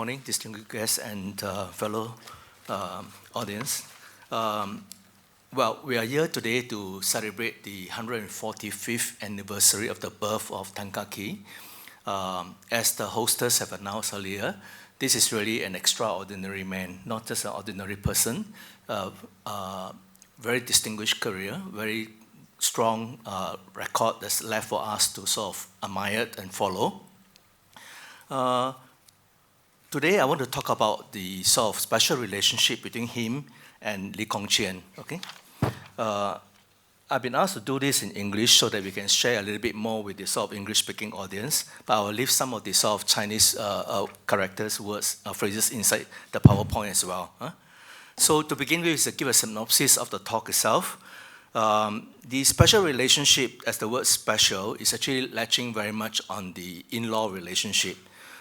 Morning, distinguished guests and fellow audience. Well, we are here today to celebrate the 145th anniversary of the birth of Tan Kah Kee. As the hostess have announced earlier, this is really an extraordinary man, not just an ordinary person. Very distinguished career, very strong record that's left for us to sort of admire and follow. Today, I want to talk about the sort of special relationship between him and Lee Kong Chian. Okay, I've been asked to do this in English so that we can share a little bit more with the sort of English-speaking audience. But I will leave some of the sort of Chinese characters, words, phrases inside the PowerPoint as well. So to begin with, is give a synopsis of the talk itself. The special relationship, as the word special, is actually latching very much on the in-law relationship.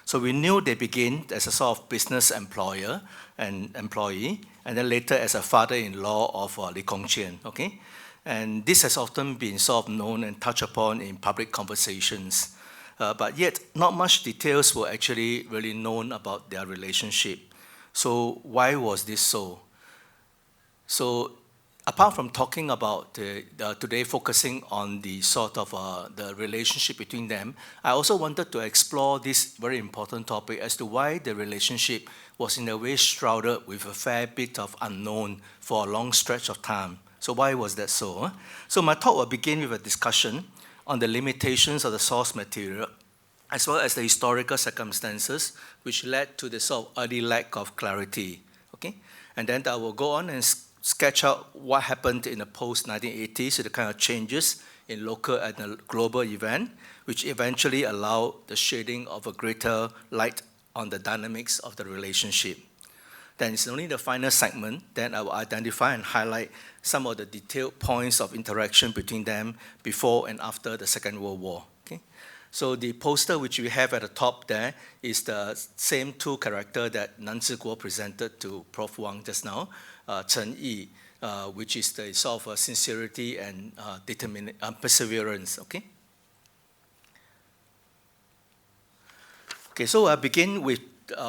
So we knew they begin as a sort of business employer and employee, and then later as a father-in-law of Lee Kong Chian, okay? And this has often been sort of known and touched upon in public conversations. But yet, not much details were actually really known about their relationship. So why was this so? So apart from talking about today focusing on the sort of the relationship between them, I also wanted to explore this very important topic as to why the relationship was in a way shrouded with a fair bit of unknown for a long stretch of time. So why was that so? So my talk will begin with a discussion on the limitations of the source material, as well as the historical circumstances which led to the sort of early lack of clarity. Okay, and then I will go on and sketch out what happened in the post-1980s, so the kind of changes in local and global event, which eventually allowed the shading of a greater light on the dynamics of the relationship. Then it's only the final segment, then I will identify and highlight some of the detailed points of interaction between them before and after the Second World War. Okay? So the poster which we have at the top there is the same two characters that Nan Zhiguo presented to Prof Huang just now, Chen Yi, which is the sort of sincerity and perseverance, okay? Okay, so I begin with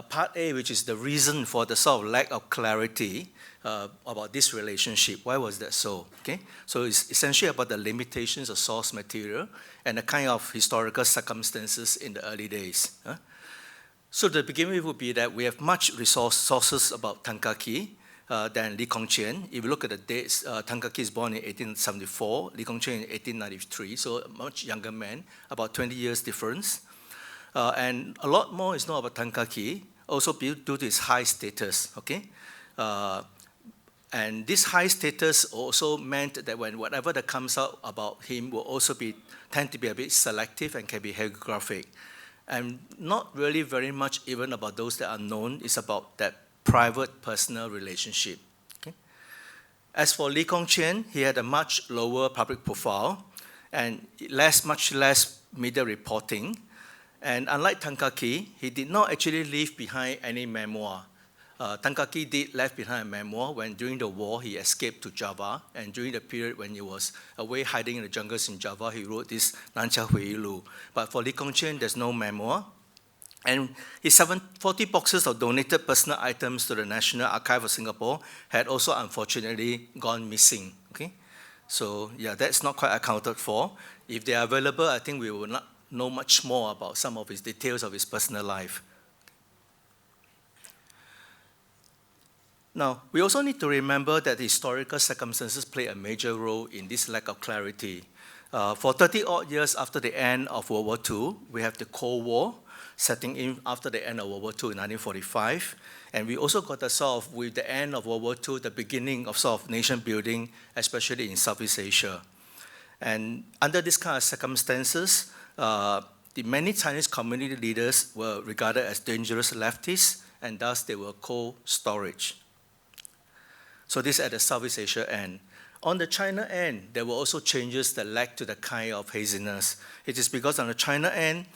part A, which is the reason for the sort of lack of clarity about this relationship. Why was that so, okay? So it's essentially about the limitations of source material and the kind of historical circumstances in the early days. So to begin with would be that we have much sources about Tan Kah Kee, than Lee Kong Chian. If you look at the dates, Tan Kah Kee is born in 1874, Lee Kong Chian in 1893, so a much younger man, about 20 years difference. And a lot more is known about Tan Kah Kee, also due to his high status, okay? And this high status also meant that whatever that comes out about him will also tend to be a bit selective and can be hagiographic. And not really very much even about those that are known, it's about that private, personal relationship. Okay? As for Lee Kong Chian, he had a much lower public profile and much less media reporting. And unlike Tan Kah Kee, he did not actually leave behind any memoir. Tan Kah Kee did left behind a memoir when during the war he escaped to Java, and during the period when he was away hiding in the jungles in Java, he wrote this Nan Chia Hui Yi Lu. But for Lee Kong Chian, there's no memoir. And his 40 boxes of donated personal items to the National Archive of Singapore had also unfortunately gone missing. Okay? So yeah, that's not quite accounted for. If they are available, I think we will not know much more about some of his details of his personal life. Now, we also need to remember that the historical circumstances play a major role in this lack of clarity. For 30-odd years after the end of World War II, we have the Cold War, setting in after the end of World War II in 1945. And we also got the sort of, with the end of World War II, the beginning of sort of nation building, especially in Southeast Asia. And under this kind of circumstances, the many Chinese community leaders were regarded as dangerous leftists, and thus they were cold storage. So this at the Southeast Asia end. On the China end, there were also changes that led to the kind of haziness. It is because on the China end,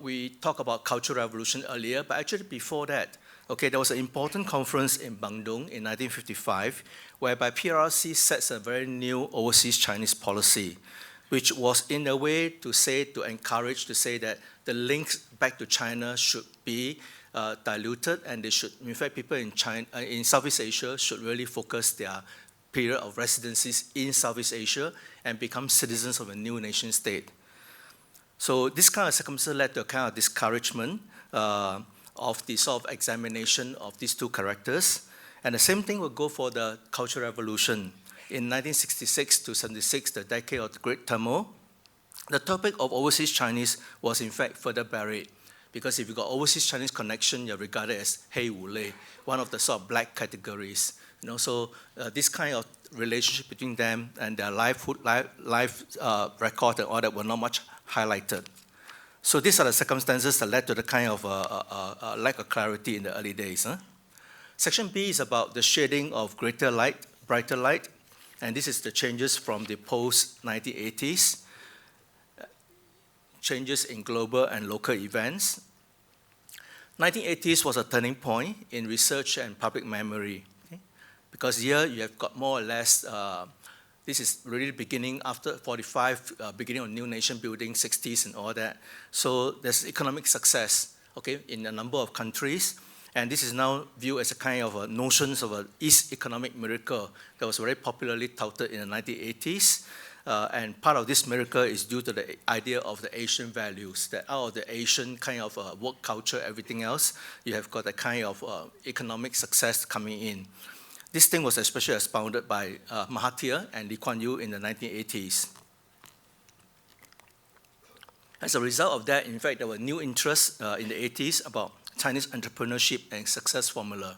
we talked about Cultural Revolution earlier, but actually before that, okay, there was an important conference in Bandung in 1955, whereby PRC sets a very new overseas Chinese policy, which was in a way to encourage, to say that the links back to China should be diluted, and they should, in fact, people in China, in Southeast Asia should really focus their period of residencies in Southeast Asia and become citizens of a new nation state. So this kind of circumstance led to a kind of discouragement of the sort of examination of these two characters. And the same thing will go for the Cultural Revolution. In 1966 to 76, the decade of the Great Turmoil, the topic of overseas Chinese was in fact further buried. Because if you got overseas Chinese connection, you're regarded as Hei Wu Lei, one of the sort of black categories. You know, so this kind of relationship between them and their life record and all that were not much highlighted. So these are the circumstances that led to the kind of lack of clarity in the early days. Section B is about the shading of greater light, brighter light, and this is the changes from the post-1980s, changes in global and local events. 1980s was a turning point in research and public memory, okay? Because here you have got more or less, this is really beginning after 45, beginning of new nation building, 60s and all that. So there's economic success, okay, in a number of countries. And this is now viewed as a kind of a notions of an East economic miracle that was very popularly touted in the 1980s. And part of this miracle is due to the idea of the Asian values, that out of the Asian kind of work culture, everything else, you have got a kind of economic success coming in. This thing was especially expounded by Mahathir and Lee Kuan Yew in the 1980s. As a result of that, in fact, there were new interests in the 80s about Chinese entrepreneurship and success formula.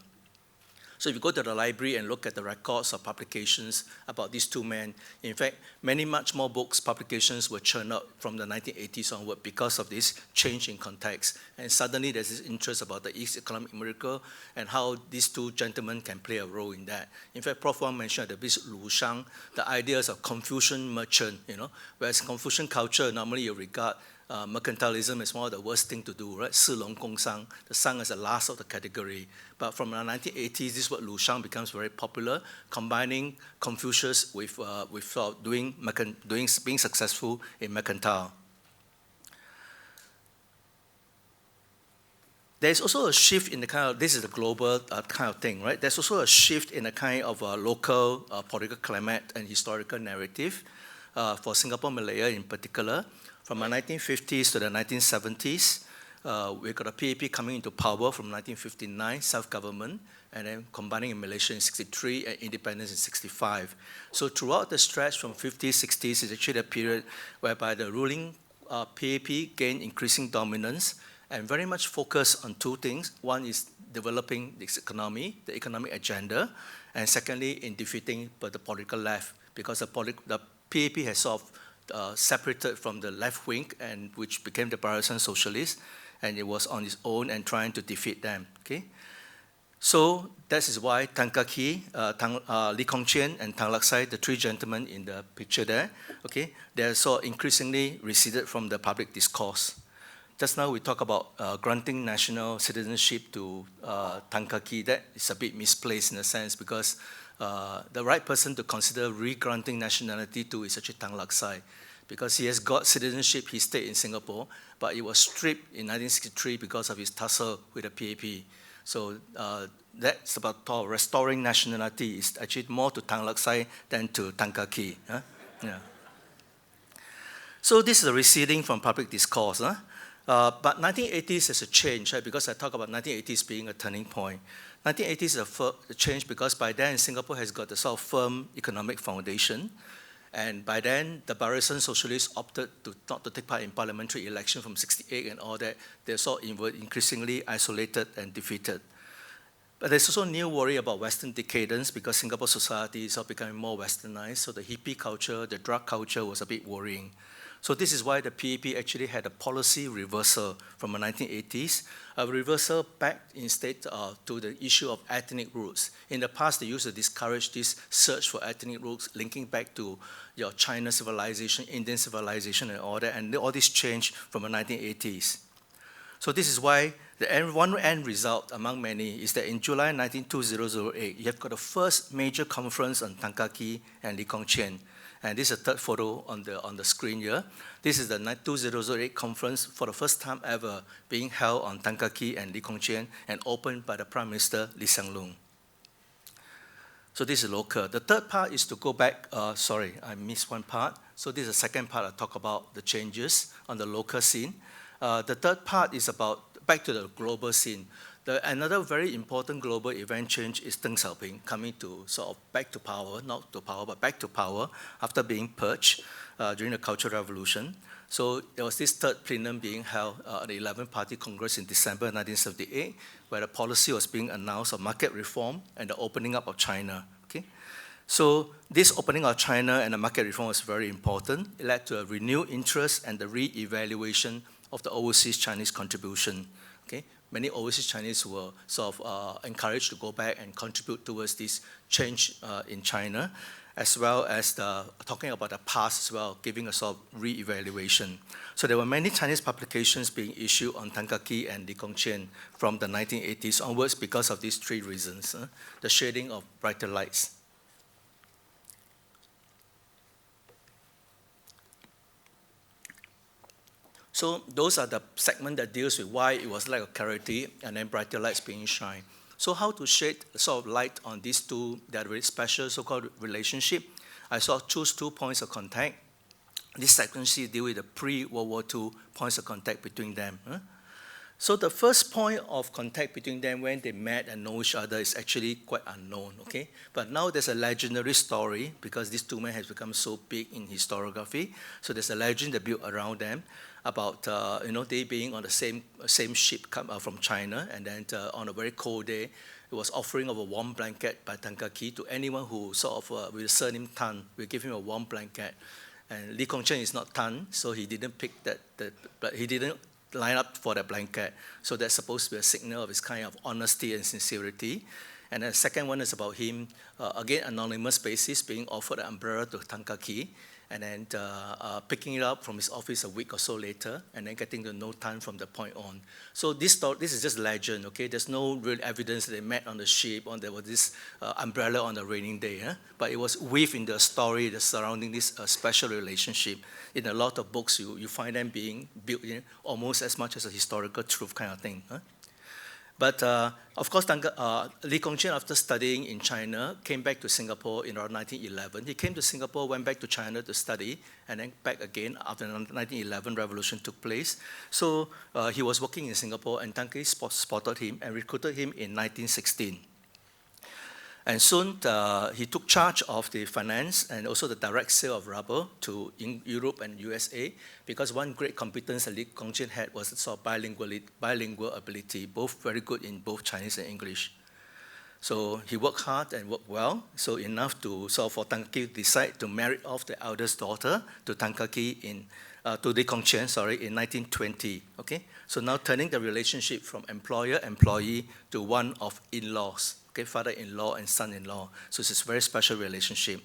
So if you go to the library and look at the records of publications about these two men, in fact, much more books, publications were churned out from the 1980s onward because of this change in context. And suddenly there's this interest about the East economic miracle and how these two gentlemen can play a role in that. In fact, Prof Huang mentioned at the Lu Shang, the ideas of Confucian merchant, you know, whereas Confucian culture, normally you regard mercantilism is one of the worst thing to do, right? 士农工商, the sang is the last of the category. But from the 1980s, this word Lu Shang becomes very popular, combining Confucius with being successful in mercantile. There's also a shift in the kind of, this is the global kind of thing, right? There's also a shift in the kind of local political climate and historical narrative for Singapore, Malaya in particular. From the 1950s to the 1970s, we got a PAP coming into power from 1959, self-government, and then combining in Malaysia in 63 and independence in 65. So throughout the stretch from 50s, 60s is actually a period whereby the ruling PAP gained increasing dominance and very much focused on two things. One is developing this economy, the economic agenda, and secondly, in defeating the political left, because the PAP has sort of separated from the left wing, and which became the Barisan Socialists, and it was on its own and trying to defeat them. Okay, so that is why Tan Kah Kee, Lee Kong Chian, and Tan Lak Sai, the three gentlemen in the picture there, okay, they are so increasingly receded from the public discourse. Just now we talk about granting national citizenship to Tan Kah Kee. That is a bit misplaced in a sense because the right person to consider re-granting nationality to is actually Tan Lak Sai, because he has got citizenship, he stayed in Singapore, but he was stripped in 1963 because of his tussle with the PAP. So that's about restoring nationality is actually more to Tan Lak Sai than to Tan Kah Kee. Huh? Yeah. So this is a receding from public discourse. Huh? But 1980s is a change, right? Because I talk about 1980s being a turning point. 1980s is a change because by then Singapore has got a sort of firm economic foundation. And by then, the Barisan Socialists opted not to take part in parliamentary election from 68 and all that. They're sort of increasingly isolated and defeated. But there's also new worry about Western decadence because Singapore society is becoming more westernized. So the hippie culture, the drug culture was a bit worrying. So this is why the PAP actually had a policy reversal from the 1980s, a reversal back instead to the issue of ethnic roots. In the past, they used to discourage this search for ethnic roots, linking back to your China civilization, Indian civilization, and all that, and all this changed from the 1980s. So this is why one end result among many is that in July 2008, you have got the first major conference on Tan Kah Kee and Lee Kong Chian. And this is the third photo on the screen here. This is the 2008 conference for the first time ever being held on Tan Kah Kee and Lee Kong Chian and opened by the Prime Minister Lee Hsien Loong. So this is local. The third part is to go back, sorry, I missed one part. So this is the second part. I talk about the changes on the local scene. The third part is about back to the global scene. Another very important global event change is Deng Xiaoping coming to sort of back to power, not to power, but back to power after being purged during the Cultural Revolution. So there was this third plenum being held at the 11th Party Congress in December 1978, where the policy was being announced of market reform and the opening up of China. Okay? So this opening of China and the market reform was very important. It led to a renewed interest and the re-evaluation of the overseas Chinese contribution. Okay? Many overseas Chinese were sort of encouraged to go back and contribute towards this change in China, as well as talking about the past as well, giving a sort of re-evaluation. So there were many Chinese publications being issued on Tan Kah Kee and Lee Kong Chian from the 1980s onwards because of these three reasons. The shading of brighter lights. So those are the segment that deals with why it was lack of clarity and then brighter lights being shined. So how to shed sort of light on these two that very special so-called relationship? I sort of choose 2 points of contact. This section C deal with the pre-World War II points of contact between them. So the first point of contact between them when they met and know each other is actually quite unknown, okay? But now there's a legendary story because these two men have become so big in historiography. So there's a legend that built around them about they being on the same ship from China, and then on a very cold day, it was offering of a warm blanket by Tan Kah Kee to anyone who sort of with the surname Tan. We give him a warm blanket, and Lee Kong Chian is not Tan, so he didn't pick he didn't line up for that blanket. So that's supposed to be a signal of his kind of honesty and sincerity. And the second one is about him, again, anonymous basis, being offered an umbrella to Tan Kah Kee, and then picking it up from his office a week or so later, and then getting to know Tan from the point on. So this is just legend, okay? There's no real evidence that they met on the ship, or there was this umbrella on a raining day, but it was weaved in the story that's surrounding this special relationship. In a lot of books, you find them being built in almost as much as a historical truth kind of thing. But of course, Lee Kong Chian, after studying in China, came back to Singapore in around 1911. He came to Singapore, went back to China to study, and then back again after the 1911 revolution took place. So he was working in Singapore, and Tan Kah Kee spotted him and recruited him in 1916. And soon he took charge of the finance and also the direct sale of rubber to Europe and USA, because one great competence that Lee Kong Chian had was sort of bilingual ability, both very good in both Chinese and English. So he worked hard and worked well, so enough to for Tan Kah Kee decide to marry off the eldest daughter to Tan Kah Kee to Lee Kong Chian, in 1920. Okay, so now turning the relationship from employer-employee to one of in-laws. Okay, father-in-law and son-in-law. So it's a very special relationship.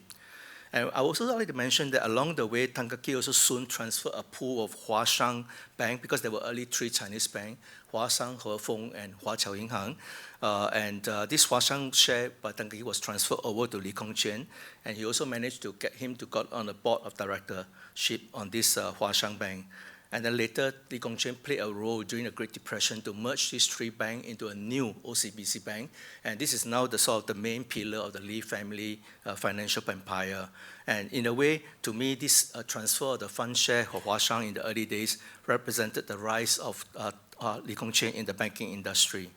And I also like to mention that along the way, Tan Kah Kee also soon transferred a pool of Huashang Bank, because there were early three Chinese banks, Huashang, Hefeng, and Huaqiao Yinhang. This Huashang share by Tan Kah Kee was transferred over to Lee Kong Chian, and he also managed to get him to got on the board of directorship on this Huashang Bank. And then later, Lee Kong Chian played a role during the Great Depression to merge these three banks into a new OCBC bank. And this is now the main pillar of the Lee family financial empire. And in a way, to me, this transfer of the fund share of Huashang in the early days represented the rise of Lee Kong Chian in the banking industry.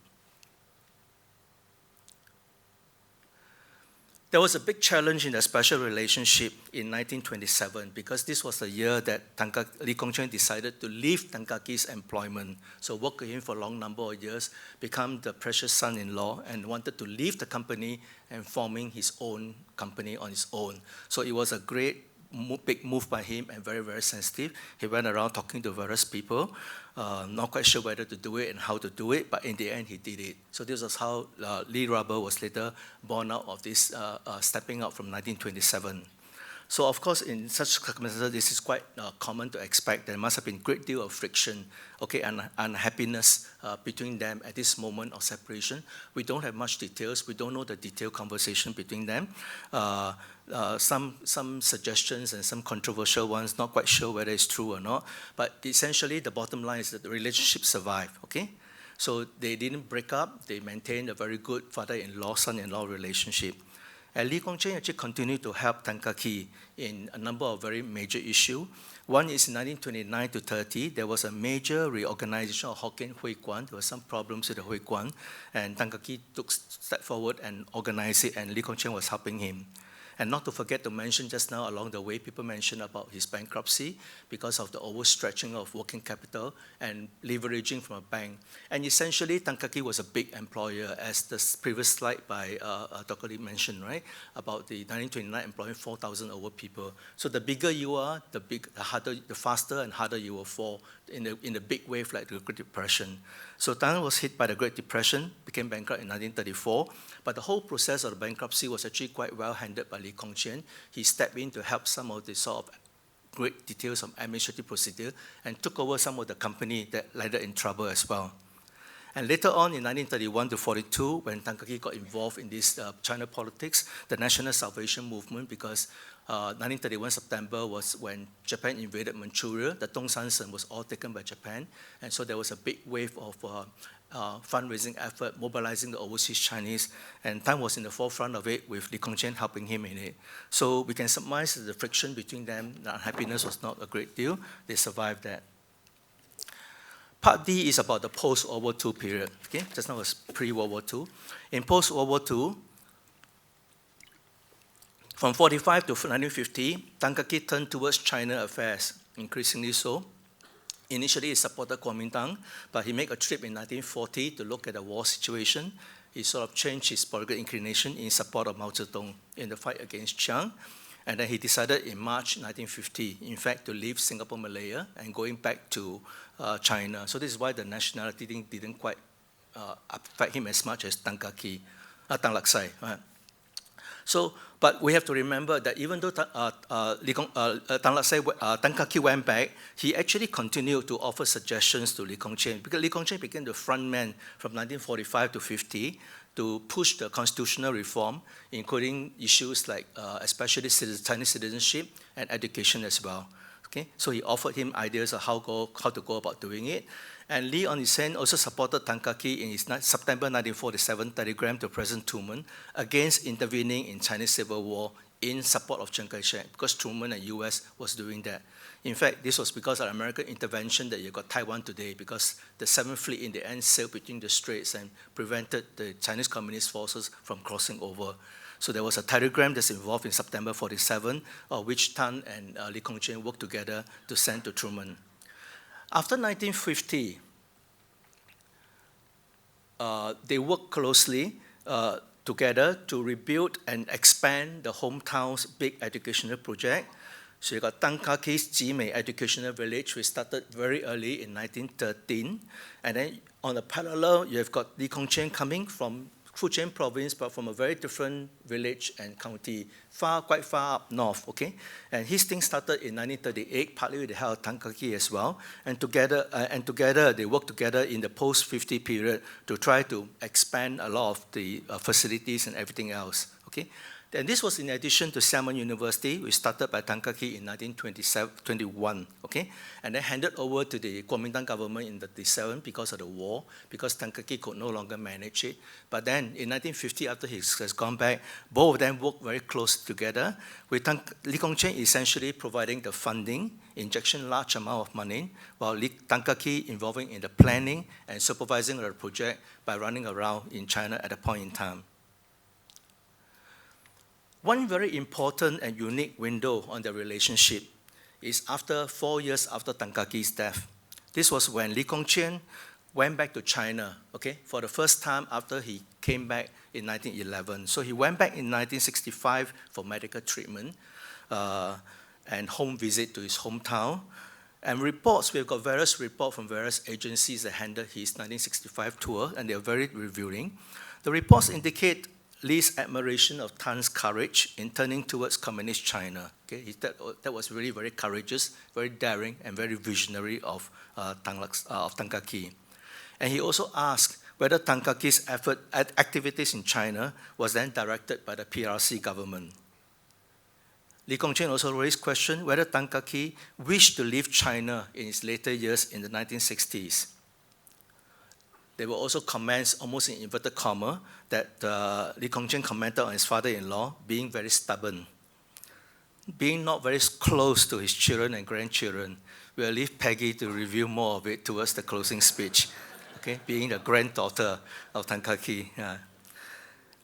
There was a big challenge in the special relationship in 1927, because this was the year that Lee Kong Chian decided to leave Tan Kah Kee's employment. So worked with him for a long number of years, become the precious son-in-law, and wanted to leave the company and forming his own company on his own. So it was a big move by him, and very, very sensitive. He went around talking to various people, not quite sure whether to do it and how to do it, but in the end he did it. So this was how Lee Rubber was later born out of this stepping out from 1927. So of course, in such circumstances, this is quite common to expect. There must have been a great deal of friction, okay, and unhappiness between them at this moment of separation. We don't have much details. We don't know the detailed conversation between them. Some suggestions and some controversial ones, not quite sure whether it's true or not. But essentially, the bottom line is that the relationship survived, okay? So they didn't break up. They maintained a very good father-in-law, son-in-law relationship. And Lee Kong Chian actually continued to help Tan Kah Kee in a number of very major issues. One is in 1929 to 30, there was a major reorganization of Hokkien Hui Kwan. There were some problems with the Hui Kwan, and Tan Kah Kee took a step forward and organized it, and Lee Kong Chian was helping him. And not to forget to mention just now along the way, people mentioned about his bankruptcy because of the overstretching of working capital and leveraging from a bank. And essentially, Tan Kah Kee was a big employer, as the previous slide by Dr. Lee mentioned, right? About the 1929 employing 4,000 over people. So the bigger you are, the faster and harder you will fall in a big wave like the Great Depression. So Tan was hit by the Great Depression, became bankrupt in 1934, but the whole process of the bankruptcy was actually quite well handled by Lee Kong Chian. He stepped in to help some of the sort of great details of administrative procedure and took over some of the company that landed in trouble as well. And later on in 1931 to 42, when Tan Kah Kee got involved in this China politics, the National Salvation Movement, because 1931 September was when Japan invaded Manchuria. The Dongsan Shen was all taken by Japan. And so there was a big wave of fundraising effort, mobilizing the overseas Chinese. And Tan was in the forefront of it with Lee Kong Chian helping him in it. So we can surmise that the friction between them, the unhappiness was not a great deal. They survived that. Part D is about the post-World War II period. Okay? Just now was pre-World War II. In post-World War II, from 1945 to 1950, Tan Kah Kee turned towards China affairs, increasingly so. Initially, he supported Kuomintang, but he made a trip in 1940 to look at the war situation. He sort of changed his political inclination in support of Mao Zedong in the fight against Chian. And then he decided in March 1950, in fact, to leave Singapore, Malaya, and going back to China. So this is why the nationality thing didn't quite affect him as much as Tan Laksai. Right? So, but we have to remember that even though Tan Kah Kee went back, he actually continued to offer suggestions to Lee Kong Chian, because Lee Kong Chian became the front man from 1945 to 50 to push the constitutional reform, including issues like especially Chinese citizenship and education as well. Okay? So he offered him ideas of how to go about doing it. And Lee, on his hand, also supported Tan Kah Kee in his September 1947 telegram to President Truman against intervening in Chinese Civil War in support of Chiang Kai-shek, because Truman and US was doing that. In fact, this was because of American intervention that you got Taiwan today, because the 7th Fleet in the end sailed between the straits and prevented the Chinese Communist forces from crossing over. So there was a telegram that's involved in September 47, which Tan and Lee Kong Chian worked together to send to Truman. After 1950, they worked closely together to rebuild and expand the hometown's big educational project. So you got Tan Kah Kee's Jimei Educational Village, which started very early in 1913. And then on a parallel, you have got Lee Kong Chian coming from Fujian province, but from a very different village and county, quite far up north, okay? And his thing started in 1938, partly with the help of Tan Kah Kee as well. And together, they worked together in the post-50 period to try to expand a lot of the facilities and everything else, okay? And this was in addition to Xiamen University, which started by Tan Kah Kee in 1921, okay? And then handed over to the Kuomintang government in 1937 because of the war, because Tan Kah Kee could no longer manage it. But then in 1950, after he has gone back, both of them worked very close together, with Lee Kong Chian essentially providing the funding, injection large amount of money, while Tan Kah Kee involving in the planning and supervising the project by running around in China at a point in time. One very important and unique window on the relationship is after 4 years after Tan Kah Kee's death. This was when Lee Kong Chian went back to China, okay, for the first time after he came back in 1911. So he went back in 1965 for medical treatment and home visit to his hometown. And reports, we've got various reports from various agencies that handled his 1965 tour, and they're very revealing. The reports indicate Li's admiration of Tan's courage in turning towards communist China. Okay, that was really very courageous, very daring, and very visionary of Tan Kah Kee. And he also asked whether Tan Kah Kee's activities in China was then directed by the PRC government. Lee Kong Chian also raised question whether Tan Kah Kee wished to leave China in his later years in the 1960s. There were also comments, almost in inverted comma, that Lee Kong Chian commented on his father-in-law being very stubborn, being not very close to his children and grandchildren. We'll leave Peggy to review more of it towards the closing speech, okay, being the granddaughter of Tan Kah Kee. Yeah.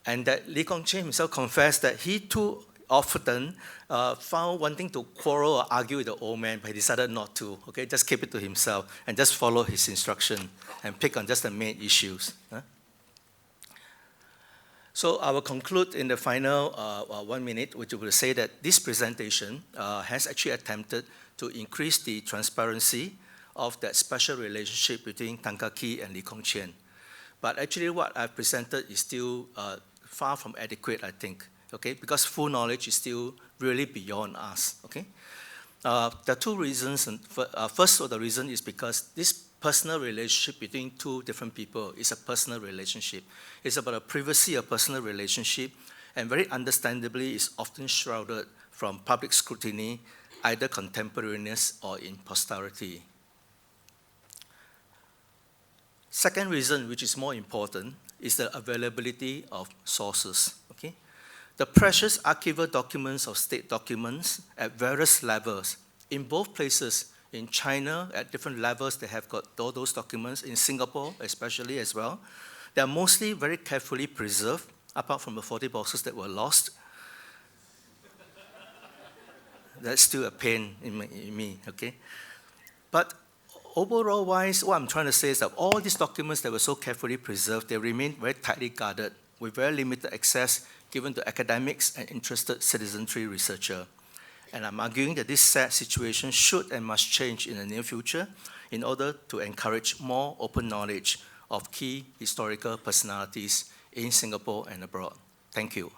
And that Lee Kong Chian himself confessed that he too often found wanting to quarrel or argue with the old man, but he decided not to, okay, just keep it to himself and just follow his instruction and pick on just the main issues. Huh? So I will conclude in the final 1 minute, which will say that this presentation has actually attempted to increase the transparency of that special relationship between Tan Kah Kee and Lee Kong Chian. But actually what I've presented is still far from adequate, I think. Okay, because full knowledge is still really beyond us, okay? There are two reasons. And first of the reason is because this personal relationship between two different people is a personal relationship. It's about a privacy of personal relationship, and very understandably is often shrouded from public scrutiny, either contemporaneous or in posterity. Second reason, which is more important, is the availability of sources, okay? The precious archival documents of state documents at various levels, in both places, in China, at different levels, they have got all those documents, in Singapore especially as well. They are mostly very carefully preserved, apart from the 40 boxes that were lost. That's still a pain in me, okay? But overall wise, what I'm trying to say is that all these documents that were so carefully preserved, they remain very tightly guarded, with very limited access given to academics and interested citizenry researcher. And I'm arguing that this sad situation should and must change in the near future in order to encourage more open knowledge of key historical personalities in Singapore and abroad. Thank you.